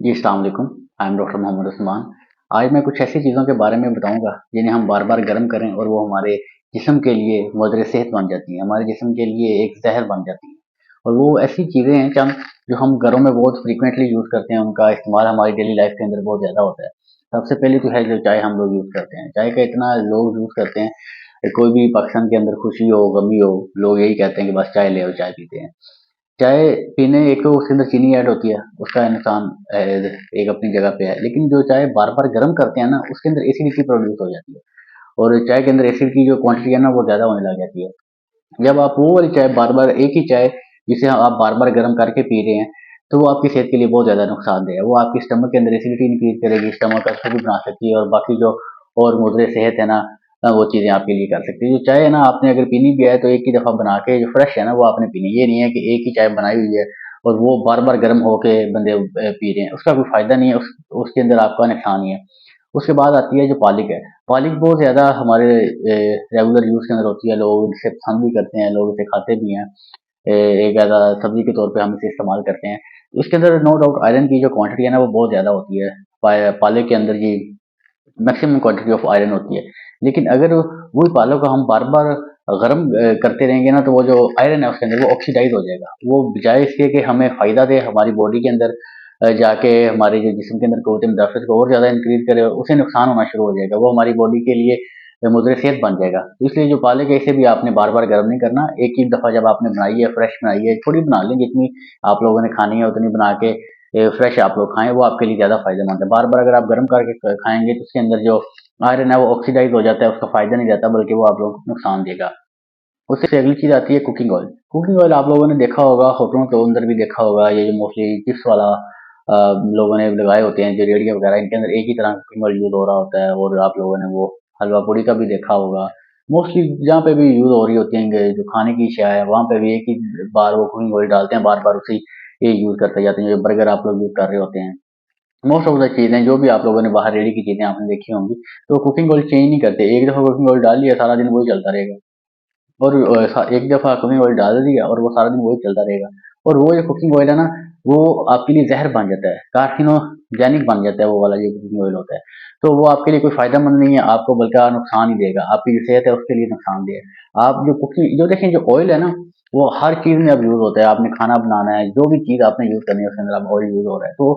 जी, अस्सलाम वालेकुम। I am doctor Mohammad Usman. आज मैं कुछ ऐसी चीज़ों के बारे में बताऊँगा जिन्हें हम बार-बार गर्म करें और वो हमारे जिस्म के लिए मुज़र सेहत बन जाती हैं, हमारे जिस्म के लिए एक ज़हर बन जाती हैं। और वो ऐसी चीज़ें हैं जो हम घरों में बहुत फ्रीक्वेंटली यूज़ करते हैं, उनका इस्तेमाल हमारी डेली लाइफ़ के अंदर बहुत ज़्यादा होता है। सबसे पहले तो है जो चाय हम लोग यूज़ करते हैं। चाय का इतना लोग यूज़ करते हैं, कोई भी पाकिस्तान के अंदर खुशी हो, गमी हो, लोग यही कहते हैं कि बस चाय ले आओ, चाय पीते हैं। चाय पीने एक तो उसके अंदर चीनी ऐड होती है, उसका नुकसान एक अपनी जगह पे है, लेकिन जो चाय बार-बार गर्म करते हैं ना, उसके अंदर एसिडिटी प्रोड्यूस हो जाती है और चाय के अंदर एसिड की जो क्वांटिटी है ना, वो ज़्यादा होने लग जाती है। जब आप वो वाली चाय बार-बार एक ही चाय जिसे आप बार-बार गर्म करके पी रहे हैं, तो वो आपकी सेहत के लिए बहुत ज़्यादा नुकसानदेह है। वो आपके स्टमक के अंदर एसिडिटी इंक्रीज़ करेगी, स्टमक अल्सर भी बना सकती है और बाकी जो और मुज़र सेहत है ना वो चीज़ें आपके लिए कर सकती है। जो चाय है ना आपने अगर पीनी भी है तो एक ही दफ़ा बना के जो फ्रेश है ना वो आपने पीनी है। ये नहीं है कि एक ही चाय बनाई हुई है और वो बार-बार गर्म होके बंदे पी रहे हैं। उसका कोई फ़ायदा नहीं है, उसके अंदर आपका नुकसान ही है। उसके बाद आती है जो पालिक है। पालिक बहुत ज़्यादा हमारे रेगुलर यूज़ के अंदर होती है, लोग इसे पसंद भी करते हैं, लोग इसे खाते भी हैं। एक ऐसा सब्ज़ी के तौर पे हम इसे इस्तेमाल करते हैं। इसके अंदर नो डाउट आयरन की जो क्वांटिटी है ना वो बहुत ज़्यादा होती है। पालक के अंदर ये मैक्सिमम क्वांटिटी ऑफ आयरन होती है। लेकिन अगर वही पालक को हम बार-बार गर्म करते रहेंगे ना तो वो जो आयरन है उसके अंदर वो ऑक्सीडाइज़ हो जाएगा। वो बजाय इसके कि हमें फ़ायदा दे हमारी बॉडी के अंदर जाके हमारे जो जिस्म के अंदर क़ुव्वत-ए-मुदाफ़अत को और ज़्यादा इंक्रीज़ करे, उसे नुकसान होना शुरू हो जाएगा। वो हमारी बॉडी के लिए मुज़र सेहत बन जाएगा। तो इसलिए जो पालक है इसे भी आपने बार-बार गर्म नहीं करना। एक ही दफ़ा जब आपने बनाई है, फ्रेश बनाई है, थोड़ी बना लें जितनी आप लोगों ने खानी है उतनी बना के फ्रेश आप लोग खाएँ, वो आपके लिए ज़्यादा फ़ायदेमंद है। बार-बार अगर आप गर्म करके खाएँगे तो उसके अंदर जो आयरन है वो ऑक्सीडाइज़ हो जाता है, उसका फ़ायदा नहीं जाता बल्कि वो आप लोगों को नुकसान देगा। उससे अगली चीज़ आती है कुकिंग ऑयल। कुकिंग ऑयल आप लोगों ने देखा होगा, होटलों के अंदर भी देखा होगा, ये जो मोस्टली चिप्स वाला लोगों ने लगाए होते हैं, जो रेहड़ियाँ वगैरह इनके अंदर एक ही तरह का कुकिंग ऑयल यूज़ हो रहा होता है और आप लोगों ने वो हलवा पूड़ी का भी देखा होगा। मोस्टली जहाँ पे भी यूज़ हो रही होती हैं जो खाने की अशिया है, वहाँ पे भी एक ही बार वो कुकिंग ऑयल डालते हैं, बार-बार उसी ये यूज़ करते जाते हैं, जो बर्गर आप लोग यूज़ कर रहे होते हैं। मोस्ट ऑफ द चीज़ें जो भी आप लोगों ने बाहर रेहड़ी की चीज़ें आपने देखी होंगी, तो कुकिंग ऑयल चेंज नहीं करते। एक दफ़ा कुकिंग ऑयल डाल लिया, सारा दिन वही चलता रहेगा। और एक दफ़ा कुकिंग ऑयल डाल दिया और वो सारा दिन वही चलता रहेगा और वो जो कुकिंग ऑयल है ना वो आपके लिए जहर बन जाता है, कार्सिनोजेनिक बन जाता है वो वाला जो कुकिंग ऑयल होता है। तो वो आपके लिए कोई फ़ायदेमंद नहीं है, आपको बल्कि नुकसान ही देगा, आपकी जो सेहत है उसके लिए नुकसानदेह है। आप जो कुकिंग जो देखें जो ऑयल है ना वो हर चीज़ में अब यूज़ होता है, आपने खाना बनाना है, जो भी चीज़ आपने यूज़ करनी है उसके अंदर अब ऑयल यूज़ हो रहा है। तो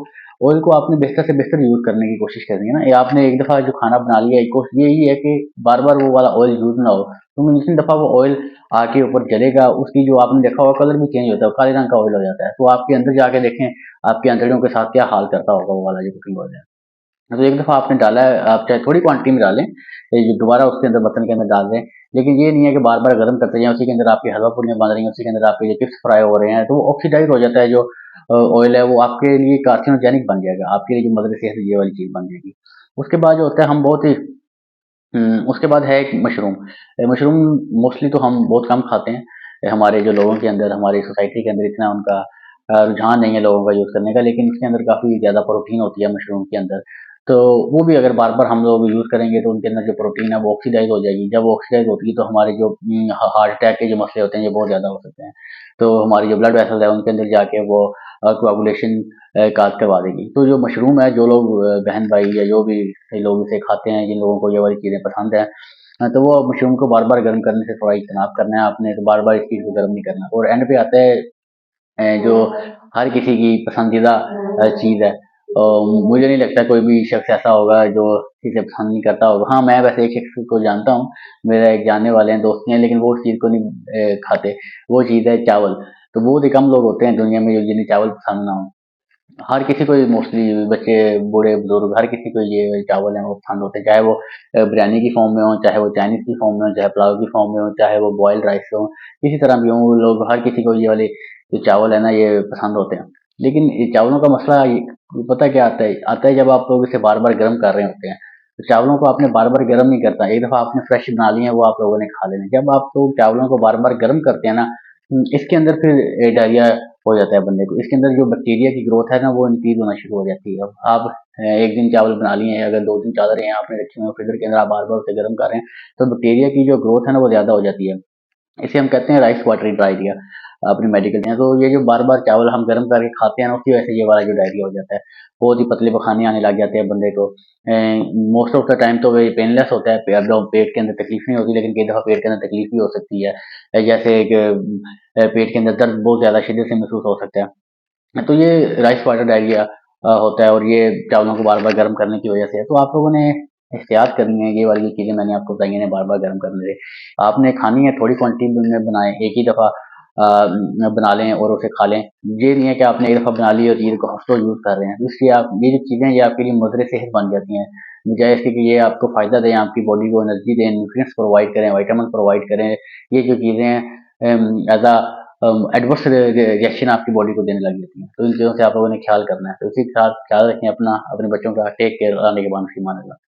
ऑयल को आपने बेहतर से बेहतर यूज़ करने की कोशिश करनी है ना, ये आपने एक दफ़ा जो खाना बना लिया, एक कोशिश यही है कि बार-बार वो वाला ऑयल यूज़ ना हो। तो दूसरी दफ़ा वो ऑयल आग के ऊपर जलेगा, उसकी जो आपने देखा होगा कलर भी चेंज होता है, काले रंग का ऑयल हो जाता है। तो आपके अंदर जाके देखें, आपकी आंतड़ियों के साथ क्या हाल करता होगा वो वाला जो कुकिंग ऑयल है। तो एक दफ़ा आपने डाला है, आप चाहे थोड़ी क्वांटिटी में डालें, ये दोबारा उसके अंदर बर्तन के अंदर डाल दें, लेकिन ये नहीं है कि बार-बार गर्म करते जाएँ, उसी के अंदर आपकी हलवा पूड़ियाँ बन रही हैं, उसी के अंदर आपके जो चिप्स फ्राई हो रहे हैं, तो वो ऑक्सीडाइज़ हो जाता है जो ऑयल है वो आपके लिए कार्सिनोजेनिक बन जाएगा, आपके लिए जो मदर सेहत है ये वाली चीज़ बन जाएगी। उसके बाद जो होता है हम बहुत ही उसके बाद है एक मशरूम। मशरूम मोस्टली तो हम बहुत कम खाते हैं। हमारे जो लोगों के अंदर, हमारी सोसाइटी के अंदर इतना उनका रुझान नहीं है लोगों का यूज़ करने का, लेकिन इसके अंदर काफ़ी ज़्यादा प्रोटीन होती है मशरूम के अंदर। तो वो भी अगर बार-बार हम लोग यूज़ करेंगे तो उनके अंदर जो प्रोटीन है वो ऑक्सीडाइज़ हो जाएगी। जब वो ऑक्सीडाइज़ होती है तो हमारे जो हार्ट अटैक के जो मसले होते हैं ये बहुत ज़्यादा हो सकते हैं। तो हमारी जो ब्लड वेसल्स है उनके अंदर जाके वो कोआगुलेशन काज़ करवा देगी। तो जो मशरूम है, जो लोग बहन-भाई या जो भी लोग इसे खाते हैं, जिन लोगों को ये वाली चीज़ें पसंद हैं, तो वो मशरूम को बार-बार गर्म करने से थोड़ा इज्तनाब करना है आपने, तो बार-बार इस चीज़ को गर्म नहीं करना। और एंड पे आता है जो हर किसी की पसंदीदा चीज़ है। मुझे नहीं लगता कोई भी शख्स ऐसा होगा जो इसे पसंद नहीं करता होगा। हाँ, मैं वैसे एक शख्स को जानता हूँ, मेरा एक जानने वाले हैं, दोस्त हैं, लेकिन वो उस चीज़ को नहीं खाते। वो चीज़ है चावल। तो बहुत ही कम लोग होते हैं दुनिया में जो जिन्हें चावल पसंद ना हो। हर किसी को मोस्टली बच्चे, बूढ़े, बुजुर्ग हर किसी को ये चावल हैं वो पसंद होते हैं। चाहे वो बिरयानी की फ़ॉर्म में हो, चाहे वो चाइनीज़ की फ़ॉर्म में हो, चाहे पुलाव की फ़ॉर्म में हो, चाहे वो बॉइल्ड राइस हो, किसी तरह भी हो, वो लोग हर किसी को ये वाले जो चावल है ना ये पसंद होते हैं। लेकिन ये चावलों का मसला पता क्या आता है? आता है जब आप लोग इसे बार-बार गर्म कर रहे होते हैं। तो चावलों को आपने बार-बार गर्म नहीं करता, एक दफ़ा आपने फ्रेश बना लिए हैं वो आप लोगों ने खा लेने। जब आप लोग चावलों को बार-बार गर्म करते हैं ना, इसके अंदर फिर डायरिया हो जाता है बंदे को। इसके अंदर जो बैक्टीरिया की ग्रोथ है ना वो इंक्रीज़ होना शुरू हो जाती है। अब आप एक दिन चावल बना लिए हैं, अगर 2 दिन चावल हैं आपने रखे हुए हैं फ्रीज़र के अंदर, आप बार-बार उसे गर्म कर रहे हैं, तो बैक्टीरिया की जो ग्रोथ है ना वो ज़्यादा हो जाती है। इसे हम कहते हैं राइस वाटरी डायरिया। अपनी मेडिकल चीज़ें। तो ये जो बार-बार चावल हम गर्म करके खाते हैं ना, उसकी वजह से ये वाला जो डायरिया हो जाता है। बहुत ही पतले पखाने आने लग जाते हैं बंदे को। मोस्ट ऑफ द टाइम तो ये पेनलेस होता है, पेट के अंदर तकलीफ नहीं होती, लेकिन कई दफ़ा पेट के अंदर तकलीफ भी हो सकती है। जैसे एक पेट के अंदर दर्द बहुत ज़्यादा शिद्दत से महसूस हो सकता है। तो ये राइस वाटर डायरिया होता है, और ये चावलों को बार-बार गर्म करने की वजह से है। तो आप लोगों ने एहतियात करनी है, ये वाली चीज़ें मैंने आपको बताई हैं बार-बार गर्म करने से। आपने खानी है थोड़ी क्वांटिटी में बनाएँ, एक ही दफ़ा बना लें और उसे खा लें। ये नहीं है कि आपने एक दफ़ा बना ली और चीज़ को हफ्तों यूज़ कर रहे हैं। तो इसलिए आप ये जो चीज़ें हैं ये आपके लिए मुज़र सेहत बन जाती हैं। बजाय इसके कि ये आपको फ़ायदा दें, आपकी बॉडी को एनर्जी दें, न्यूट्रिएंट्स प्रोवाइड करें, विटामिन प्रोवाइड करें। ये जो चीज़ें हैं एज़ अ एडवर्स रिएक्शन आपकी बॉडी को देने लग जाती हैं। तो इन चीज़ों से आप लोगों ने ख्याल करना है। तो इसी के साथ ख्याल रखें अपना, अपने बच्चों का। Take care. आने के बाद फ़ी अमान अल्लाह।